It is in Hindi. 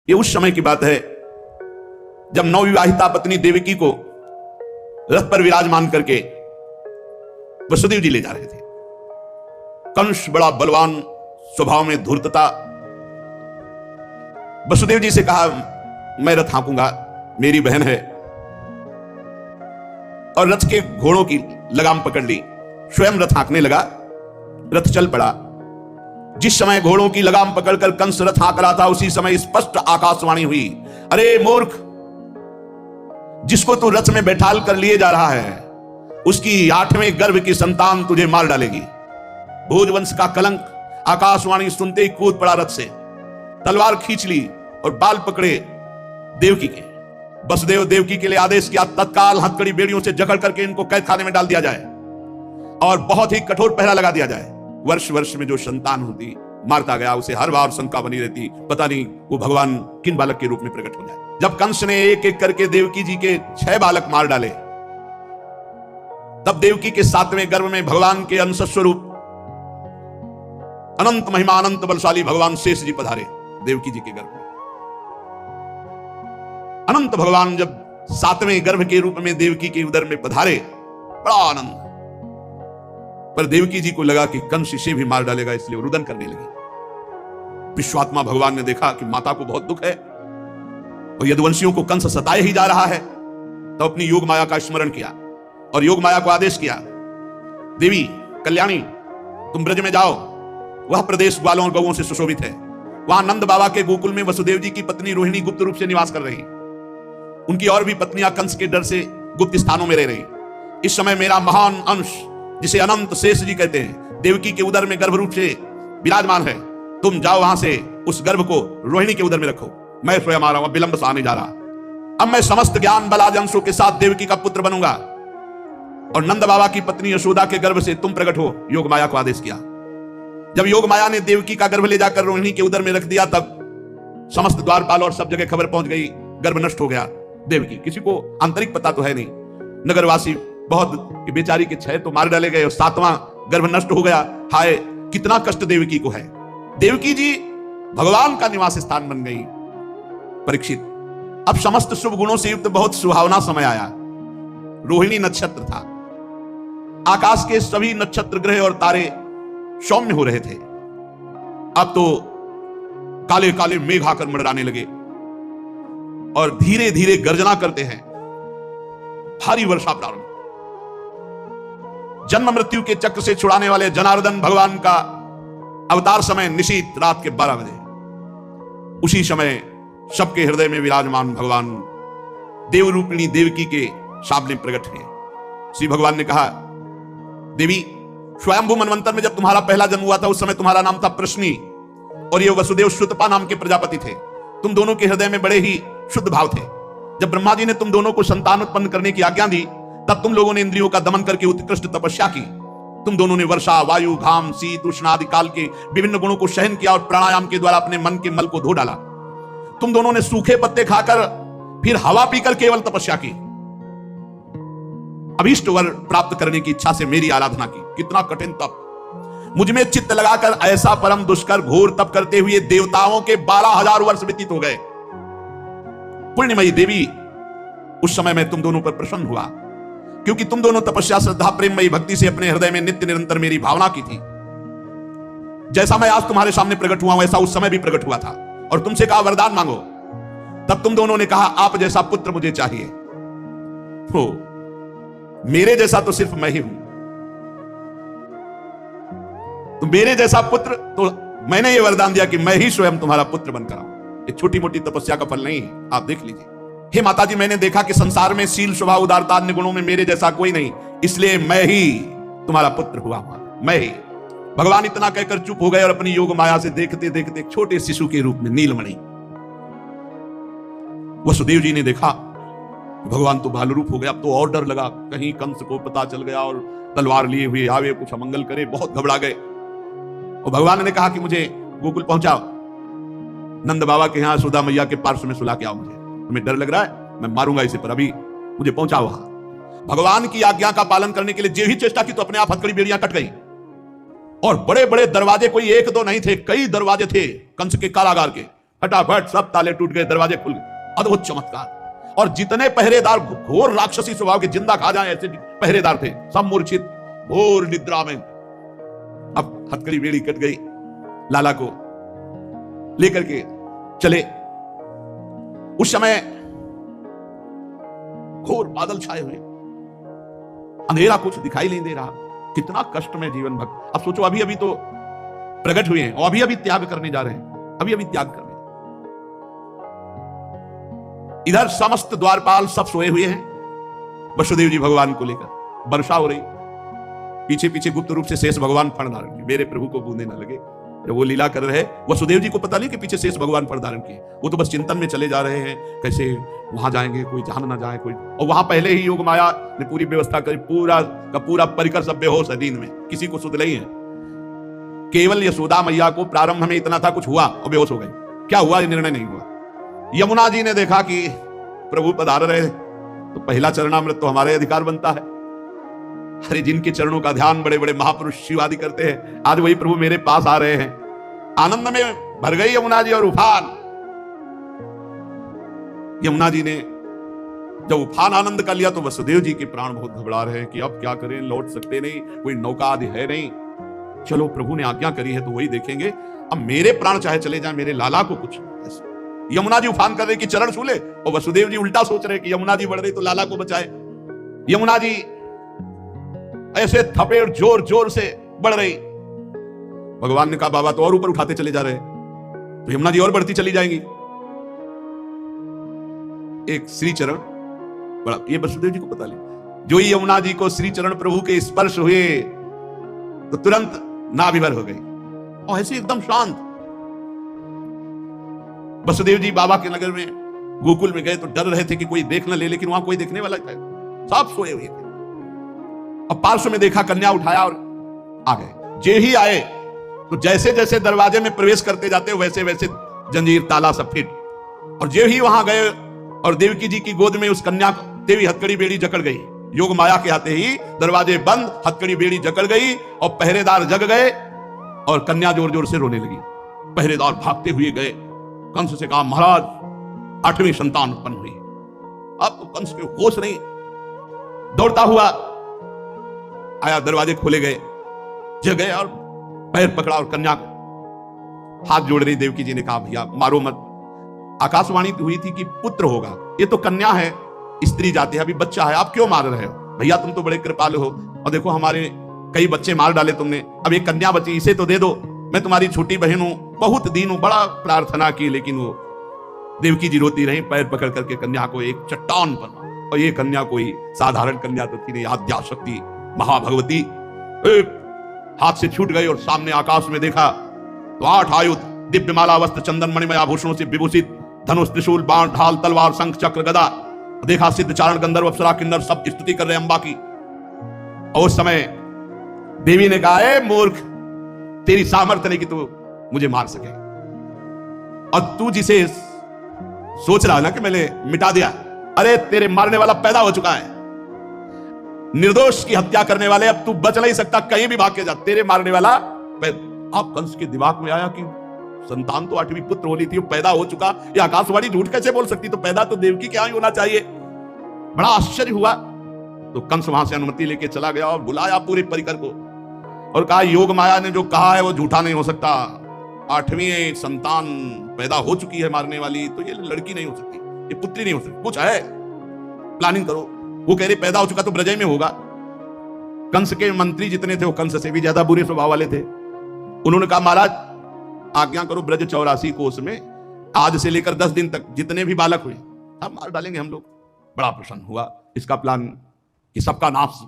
ये उस समय की बात है जब नवविवाहिता पत्नी देवकी को रथ पर विराजमान करके वसुदेव जी ले जा रहे थे। कंस बड़ा बलवान, स्वभाव में धूर्तता, वसुदेव जी से कहा मैं रथ हाँकूंगा, मेरी बहन है, और रथ के घोड़ों की लगाम पकड़ ली, स्वयं रथ हाँकने लगा। रथ चल पड़ा। जिस समय घोड़ों की लगाम पकड़कर कंस रथ हाँक रहा था, उसी समय स्पष्ट आकाशवाणी हुई, अरे मूर्ख, जिसको तू रथ में बैठाल कर लिए जा रहा है, उसकी 8वें गर्भ की संतान तुझे मार डालेगी। भोजवंश का कलंक। आकाशवाणी सुनते ही कूद पड़ा रथ से, तलवार खींच ली और बाल पकड़े देवकी के। वसुदेव देवकी के लिए आदेश किया, तत्काल हथकड़ी बेड़ियों से जकड़ करके इनको कैद खाने में डाल दिया जाए और बहुत ही कठोर पहरा लगा दिया जाए। वर्ष वर्ष में जो संतान होती मारता गया, उसे हर बार शंका बनी रहती, पता नहीं वो भगवान किन बालक के रूप में प्रकट हो जाए। जब कंस ने एक एक करके देवकी जी के 6 बालक मार डाले, तब देवकी के 7वें गर्भ में भगवान के अंश स्वरूप अनंत महिमा अनंत बलशाली भगवान शेष जी पधारे देवकी जी के गर्भ में। अनंत भगवान जब 7वें गर्भ के रूप में देवकी के उदर में पधारे, बड़ा आनंद। पर देवकी जी को लगा कि कंस इसे भी मार डालेगा, इसलिए वो रुदन करने लगी। विश्वात्मा भगवान ने देखा कि माता को बहुत दुख है और यदुवंशियों को कंस सताए ही जा रहा है, तो अपनी योग माया का स्मरण किया और योग माया को आदेश किया, देवी कल्याणी, तुम ब्रज में जाओ, वह प्रदेश ग्वालों और गौओं से सुशोभित है। वहां नंद बाबा के गोकुल में वसुदेव जी की पत्नी रोहिणी गुप्त रूप से निवास कर रही, उनकी और भी पत्नियां कंस के डर से गुप्त स्थानों में रह रही। इस समय मेरा महान अंश, जिसे अनंत शेष जी कहते हैं, देवकी के उदर में गर्भ रूप से विराजमान है। तुम जाओ वहां से उस गर्भ को रोहिणी के उदर में रखो, मैं स्वयं आ रहा हूं, विलंब से आने जा रहा। अब मैं समस्त ज्ञान बल आदि अंशों के साथ देवकी का पुत्र बनूंगा और नंद बाबा की पत्नी यशोदा के गर्भ से तुम प्रकट हो। योग माया को आदेश किया। जब योग माया ने देवकी का गर्भ ले जाकर रोहिणी के उदर में रख दिया, तब समस्त द्वारपाल और सब जगह खबर पहुंच गई, गर्भ नष्ट हो गया। देवकी, किसी को आंतरिक पता तो है नहीं, नगरवासी बहुत कि बेचारी के 6 तो मार डाले गए और 7वां गर्भ नष्ट हो गया। हाय, कितना कष्ट देवकी को है। देवकी जी भगवान का निवास स्थान बन गई। परीक्षित, अब समस्त शुभ गुणों से युक्त बहुत सुहावना समय आया। रोहिणी नक्षत्र था। आकाश के सभी नक्षत्र, ग्रह और तारे सौम्य हो रहे थे। अब तो काले काले मेघ आकर मंडराने लगे और धीरे धीरे गर्जना करते हैं। भारी वर्षा प्रारंभ। जन्म मृत्यु के चक्र से छुड़ाने वाले जनार्दन भगवान का अवतार समय निशीत रात के 12 बजे। उसी समय सबके हृदय में विराजमान भगवान देवरूपिणी देवकी के सामने प्रकट हुए। श्री भगवान ने कहा, देवी, स्वयंभू मनवंतर में जब तुम्हारा पहला जन्म हुआ था, उस समय तुम्हारा नाम था प्रश्नी और ये वसुदेव श्रुतपा नाम के प्रजापति थे। तुम दोनों के हृदय में बड़े ही शुद्ध भाव थे। जब ब्रह्मा जी ने तुम दोनों को संतान उत्पन्न करने की आज्ञा दी, तब तुम लोगों ने इंद्रियों का दमन करके उत्कृष्ट तपस्या की। तुम दोनों ने वर्षा, वायु, घाम, शीत, उष्ण आदि काल के विभिन्न गुणों को सहन किया और प्राणायाम के द्वारा अपने मन के मल को धो डाला। तुम दोनों ने सूखे पत्ते खाकर फिर हवा पीकर केवल तपस्या की। अभीष्ट वर प्राप्त करने की इच्छा से मेरी आराधना की। कितना कठिन तप! मुझ में चित्त लगाकर ऐसा परम दुष्कर घोर तप करते हुए देवताओं के 12,000 वर्ष व्यतीत हो गए। पुण्यमयी देवी, उस समय मैं तुम दोनों पर प्रसन्न हुआ, क्योंकि तुम दोनों तपस्या, श्रद्धा, प्रेममयी भक्ति से अपने हृदय में नित्य निरंतर मेरी भावना की थी। जैसा मैं आज तुम्हारे सामने प्रकट हुआ हूं, वैसा उस समय भी प्रकट हुआ था और तुमसे कहा वरदान मांगो। तब तुम दोनों ने कहा, आप जैसा पुत्र मुझे चाहिए। हो, मेरे जैसा तो सिर्फ मैं ही हूं। तो मेरे जैसा पुत्र, तो मैंने ये वरदान दिया कि मैं ही स्वयं तुम्हारा पुत्र बनकर आऊं। ये छोटी मोटी तपस्या का फल नहीं है, आप देख लीजिए। हे माता जी, मैंने देखा कि संसार में शील, स्वभाव, उदारता, अन्य गुणों में मेरे जैसा कोई नहीं, इसलिए मैं ही तुम्हारा पुत्र हुआ हूं। मैं ही। भगवान इतना कहकर चुप हो गए और अपनी योग माया से देखते देखते एक छोटे शिशु के रूप में नीलमणि। वसुदेव जी ने देखा भगवान तो भालू रूप हो गया। अब तो और डर लगा, कहीं कंस को पता चल गया और तलवार लिए हुए आवे, कुछ अमंगल करे। बहुत घबरा गए और भगवान ने कहा कि मुझे गोकुल पहुंचाओ, नंद बाबा के यहां सुधा मैया के पार्श्व में सुला के आओ। मुझे तुम्हें डर लग रहा है, मैं मारूंगा इसे, पर अभी मुझे पहुंचाओ वहां। भगवान की आज्ञा का पालन करने के लिए जो ही चेष्टा की, तो अपने आप हथकड़ी बेड़ियां कट गई और बड़े बड़े दरवाजे, कोई 1-2 नहीं थे, कई दरवाजे थे कंस के कारागार के, फटाफट सब ताले टूट गए, दरवाजे खुल गए। अद्भुत चमत्कार। और जितने पहरेदार घोर राक्षसी स्वभाव के, जिंदा खा जाए ऐसे पहरेदार थे, सब मूर्छित घोर निद्रा में। अब हथकड़ी बेड़ी कट गई, लाला को लेकर के चले। उस समय घोर बादल छाए हुए, अंधेरा, कुछ दिखाई नहीं दे रहा। कितना कष्ट में जीवन भक्त। अब सोचो, अभी अभी तो प्रकट हुए हैं और अभी अभी त्याग करने जा रहे हैं, अभी अभी त्याग करने। इधर समस्त द्वारपाल सब सोए हुए हैं वसुदेव जी भगवान को लेकर। वर्षा हो रही, पीछे पीछे गुप्त रूप से शेष भगवान फण धारण किए, मेरे प्रभु को बूंदे ना लगे। जब वो लीला कर रहे, वसुदेव जी को पता नहीं कि पीछे शेष भगवान फण धारण किए, वो तो बस चिंतन में चले जा रहे हैं, कैसे वहां जाएंगे, कोई जान ना जाए कोई। और वहां पहले ही योग माया ने पूरी व्यवस्था करी, पूरा का पूरा परिकर सब बेहोश है नींद में, किसी को सुध नहीं है। केवल यशोदा मैया को प्रारंभ में इतना था, कुछ हुआ और बेहोश हो गए। क्या हुआ, ये निर्णय नहीं हुआ। यमुना जी ने देखा कि प्रभु पधार रहे, तो पहला चरणामृत तो हमारे अधिकार बनता है। अरे जिनके चरणों का ध्यान बड़े बड़े महापुरुष शिव आदि करते हैं, आज वही प्रभु मेरे पास आ रहे हैं। आनंद में भर गई यमुना जी और उफान। यमुना जी ने जब उफान आनंद का लिया तो वसुदेव जी के प्राण बहुत घबरा रहे हैं कि अब क्या करें, लौट सकते नहीं, कोई नौका आदि है नहीं। चलो प्रभु ने आज्ञा करी है तो वही देखेंगे, अब मेरे प्राण चाहे चले जाए, मेरे लाला को कुछ। यमुना जी उफान कर रहे कि चरण छू ले, और वसुदेव जी उल्टा सोच रहे कि यमुना जी बढ़ रही तो लाला को बचाए। यमुना जी ऐसे थपेड़ जोर जोर से बढ़ रही। भगवान ने कहा बाबा तो और ऊपर उठाते चले जा रहे, तो यमुना जी और बढ़ती चली जाएंगी। एक श्री चरण बड़ा, ये वसुदेव जी को पता नहीं, जो ही यमुना जी को श्री चरण प्रभु के स्पर्श हुए तो तुरंत नाभिभर हो गई और ऐसे एकदम शांत। वसुदेव जी बाबा के नगर में गोकुल में गए तो डर रहे थे कि कोई देख न ले, लेकिन वहां कोई देखने वाला था, सब सोए हुए थे। अब पार्श्व में देखा, कन्या उठाया और आ गए। जे ही आए तो जैसे जैसे दरवाजे में प्रवेश करते जाते वैसे वैसे जंजीर ताला सब फिट। और जे ही वहां गए और देवकी जी की गोद में उस कन्या देवी हथकड़ी बेड़ी जकड़ गई। योग माया के आते ही दरवाजे बंद, हथकड़ी बेड़ी जकड़ गई और पहरेदार जग गए और कन्या जोर जोर से रोने लगी। पहरेदार भागते हुए गए, कंस से कहा महाराज 8वीं संतान उत्पन्न हुई। अब तो कंस के होश नहीं, दौड़ता हुआ आया, दरवाजे खोले गए, जग गए और पैर पकड़ा और कन्या को हाथ जोड़ रही। देवकी जी ने कहा भैया मारो मत, आकाशवाणी हुई थी कि पुत्र होगा, ये तो कन्या है, स्त्री जाति है, अभी बच्चा है, आप क्यों मार रहे हो भैया, तुम तो बड़े कृपालु हो, और देखो हमारे कई बच्चे मार डाले तुमने, अब एक कन्या बची, इसे तो दे दो, मैं तुम्हारी छोटी बहन हूं, बहुत दीन हूं। बड़ा प्रार्थना की, लेकिन वो देवकी जी रोती रही, पैर पकड़ करके कन्या को एक चट्टान पर। और ये कन्या कोई साधारण कन्या तो थी नहीं, आद्याशक्ति महाभगवती। हाथ से छूट गई और सामने आकाश में देखा तो 8 आयुध, दिव्यमाला वस्त्र चंदन मणिमय आभूषणों से विभूषित, धनुष त्रिशूल बाण ढाल तलवार शंख चक्र गदा। देखा सिद्ध चारण गंधर्व अप्सरा किन्नर सब स्तुति कर रहे अम्बा की। और उस समय देवी ने कहा ए मूर्ख, तेरी सामर्थ्य नहीं कि तू मुझे मार सके, और तू जिसे सोच रहा ना कि मैंने मिटा दिया, अरे तेरे मारने वाला पैदा हो चुका है। निर्दोष की हत्या करने वाले, अब तू बच नहीं सकता, कहीं भी भाग के जा, तेरे मारने वाला अब कंस के दिमाग में आया कि संतान तो 8वीं पुत्र होनी थी, पैदा हो चुका, ये आकाशवाणी झूठ कैसे बोल सकती, तो पैदा तो देवकी के यहाँ ही होना चाहिए। बड़ा आश्चर्य हुआ। तो कंस वहां से अनुमति लेके चला गया और बुलाया पूरे परिकर को और कहा योग माया ने जो कहा है वो झूठा नहीं हो सकता, 8वीं संतान पैदा हो चुकी है मारने वाली, तो ये लड़की नहीं हो सकती, ये पुत्री नहीं हो सकती, कुछ है, प्लानिंग करो। वो कह रहे पैदा हो चुका तो ब्रज में होगा। कंस के मंत्री जितने थे वो कंस से भी ज्यादा बुरे स्वभाव वाले थे। उन्होंने कहा महाराज आज्ञा करो, ब्रज 84 कोस में आज से लेकर 10 दिन तक जितने भी बालक हुए सब मार डालेंगे हम लोग। बड़ा प्रसन्न हुआ इसका प्लान कि सबका नाश